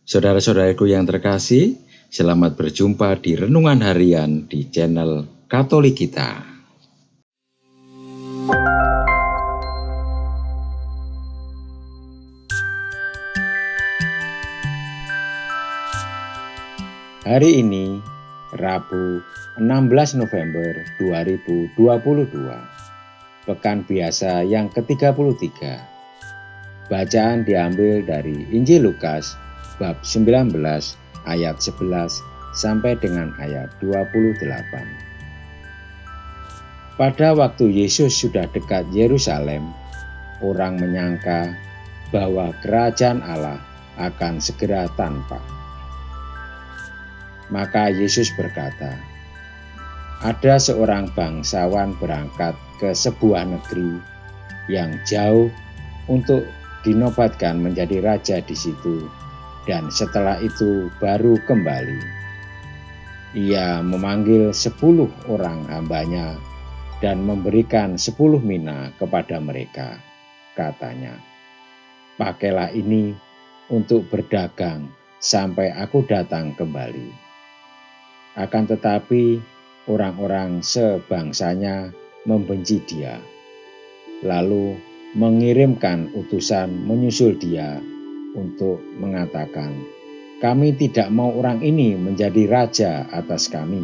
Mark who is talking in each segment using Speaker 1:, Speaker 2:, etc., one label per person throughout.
Speaker 1: Saudara-saudaraku yang terkasih, selamat berjumpa di Renungan Harian di channel Katolik kita. Hari ini, Rabu 16 November 2022, Pekan Biasa yang ke-33. Bacaan diambil dari Injil Lukas bab 19 ayat 11 sampai dengan ayat 28. Pada waktu Yesus sudah dekat Yerusalem, orang menyangka bahwa kerajaan Allah akan segera tampak. Maka Yesus berkata, ada seorang bangsawan berangkat ke sebuah negeri yang jauh untuk dinobatkan menjadi raja di situ, dan setelah itu baru kembali. Ia memanggil 10 orang hambanya dan memberikan 10 mina kepada mereka. Katanya, pakailah ini untuk berdagang sampai aku datang kembali. Akan tetapi orang-orang sebangsanya membenci dia, lalu mengirimkan utusan menyusul dia untuk mengatakan, kami tidak mau orang ini menjadi raja atas kami.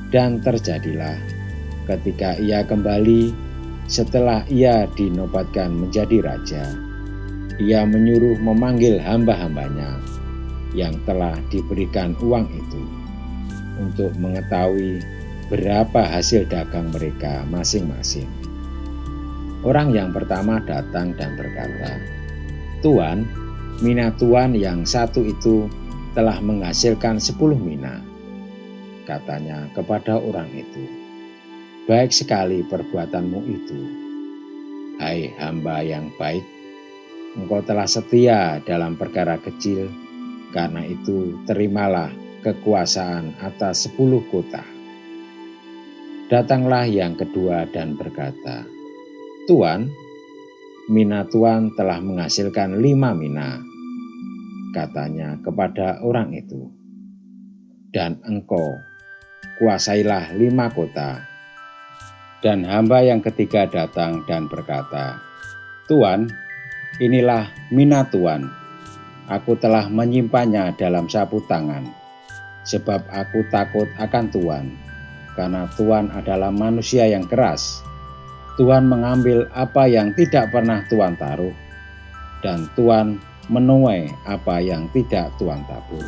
Speaker 1: Dan terjadilah ketika ia kembali setelah ia dinobatkan menjadi raja, ia menyuruh memanggil hamba-hambanya yang telah diberikan uang itu untuk mengetahui berapa hasil dagang mereka masing-masing. Orang yang pertama datang dan berkata, Tuan, mina Tuan yang satu itu telah menghasilkan 10 mina. Katanya kepada orang itu, baik sekali perbuatanmu itu. Hai hamba yang baik, engkau telah setia dalam perkara kecil, karena itu terimalah kekuasaan atas 10 kota. Datanglah yang kedua dan berkata, Tuan, mina Tuan telah menghasilkan 5 mina. Katanya kepada orang itu, dan engkau kuasailah 5 kota. Dan hamba yang ketiga datang dan berkata, Tuan, inilah mina Tuan. Aku telah menyimpannya dalam sapu tangan, sebab aku takut akan Tuan, karena Tuan adalah manusia yang keras. Tuhan mengambil apa yang tidak pernah Tuhan taruh, dan Tuhan menuai apa yang tidak Tuhan tabur.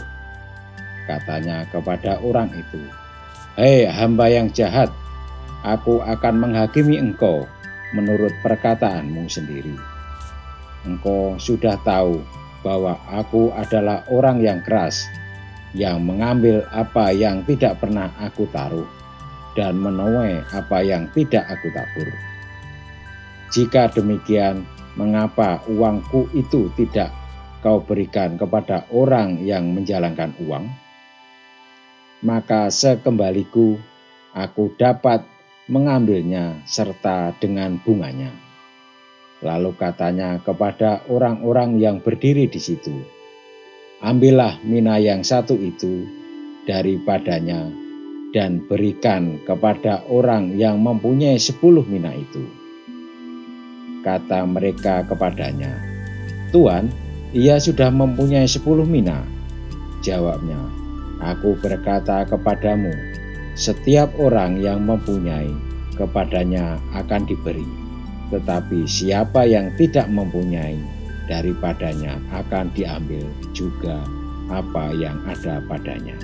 Speaker 1: Katanya kepada orang itu, hei hamba yang jahat, aku akan menghakimi engkau menurut perkataanmu sendiri. Engkau sudah tahu bahwa aku adalah orang yang keras, yang mengambil apa yang tidak pernah aku taruh, dan menuai apa yang tidak aku tabur. Jika demikian, mengapa uangku itu tidak kau berikan kepada orang yang menjalankan uang? Maka sekembaliku aku dapat mengambilnya serta dengan bunganya. Lalu katanya kepada orang-orang yang berdiri di situ, ambillah mina yang satu itu daripadanya dan berikan kepada orang yang mempunyai 10 mina itu. Kata mereka kepadanya, Tuan, ia sudah mempunyai 10 mina. Jawabnya, aku berkata kepadamu, setiap orang yang mempunyai, kepadanya akan diberi. Tetapi siapa yang tidak mempunyai, daripadanya akan diambil juga apa yang ada padanya.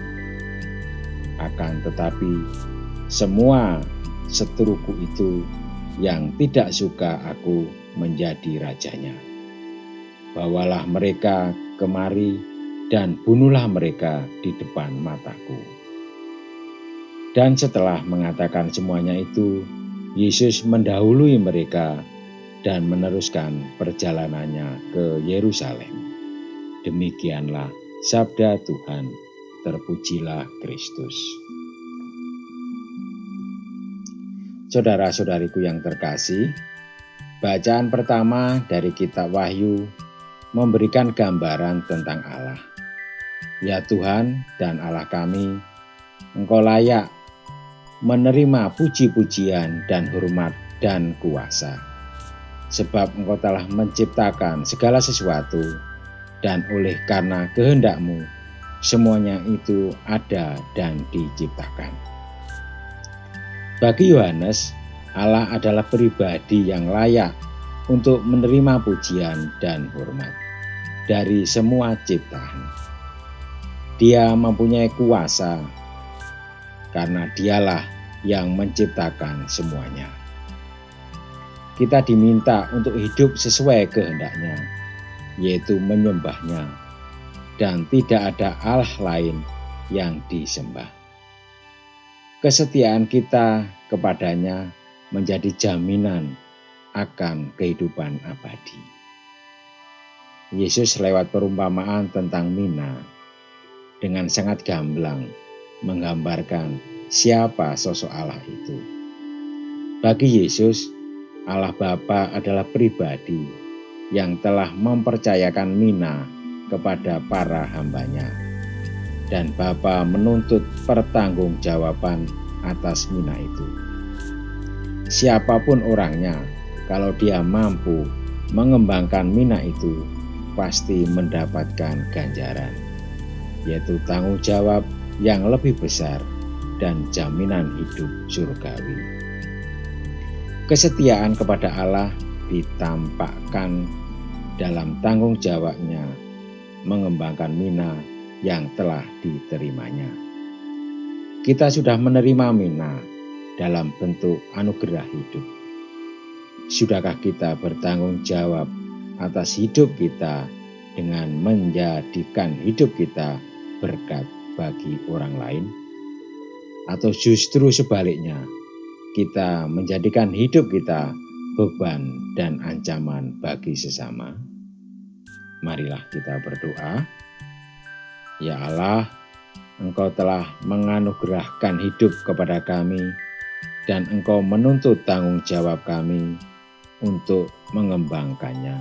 Speaker 1: Akan tetapi semua seteruku itu yang tidak suka aku menjadi rajanya. Bawalah mereka kemari dan bunuhlah mereka di depan mataku. Dan setelah mengatakan semuanya itu, Yesus mendahului mereka dan meneruskan perjalanannya ke Yerusalem. Demikianlah sabda Tuhan, terpujilah Kristus. Saudara-saudariku yang terkasih, bacaan pertama dari kitab Wahyu memberikan gambaran tentang Allah. Ya Tuhan dan Allah kami, Engkau layak menerima puji-pujian dan hormat dan kuasa. Sebab Engkau telah menciptakan segala sesuatu, dan oleh karena kehendak-Mu, semuanya itu ada dan diciptakan. Bagi Yohanes, Allah adalah pribadi yang layak untuk menerima pujian dan hormat dari semua ciptaan. Dia mempunyai kuasa karena Dialah yang menciptakan semuanya. Kita diminta untuk hidup sesuai kehendak-Nya, yaitu menyembah-Nya, dan tidak ada Allah lain yang disembah. Kesetiaan kita kepadanya menjadi jaminan akan kehidupan abadi. Yesus lewat perumpamaan tentang mina dengan sangat gamblang menggambarkan siapa sosok Allah itu. Bagi Yesus, Allah Bapa adalah pribadi yang telah mempercayakan mina kepada para hambanya, dan Bapa menuntut pertanggungjawaban atas mina itu. Siapapun orangnya, kalau dia mampu mengembangkan mina itu, pasti mendapatkan ganjaran, yaitu tanggung jawab yang lebih besar dan jaminan hidup surgawi. Kesetiaan kepada Allah ditampakkan dalam tanggung jawabnya mengembangkan mina yang telah diterimanya. Kita sudah menerima mina dalam bentuk anugerah hidup. Sudahkah kita bertanggung jawab atas hidup kita dengan menjadikan hidup kita berkat bagi orang lain? Atau justru sebaliknya, kita menjadikan hidup kita beban dan ancaman bagi sesama? Marilah kita berdoa. Ya Allah, Engkau telah menganugerahkan hidup kepada kami, dan Engkau menuntut tanggung jawab kami untuk mengembangkannya.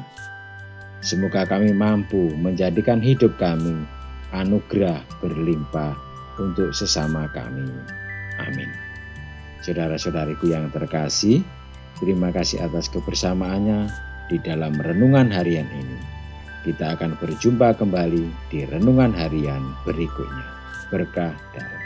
Speaker 1: Semoga kami mampu menjadikan hidup kami anugerah berlimpah untuk sesama kami. Amin. Saudara-saudariku yang terkasih, terima kasih atas kebersamaannya di dalam renungan harian ini. Kita akan berjumpa kembali di renungan harian berikutnya. Berkah dalam.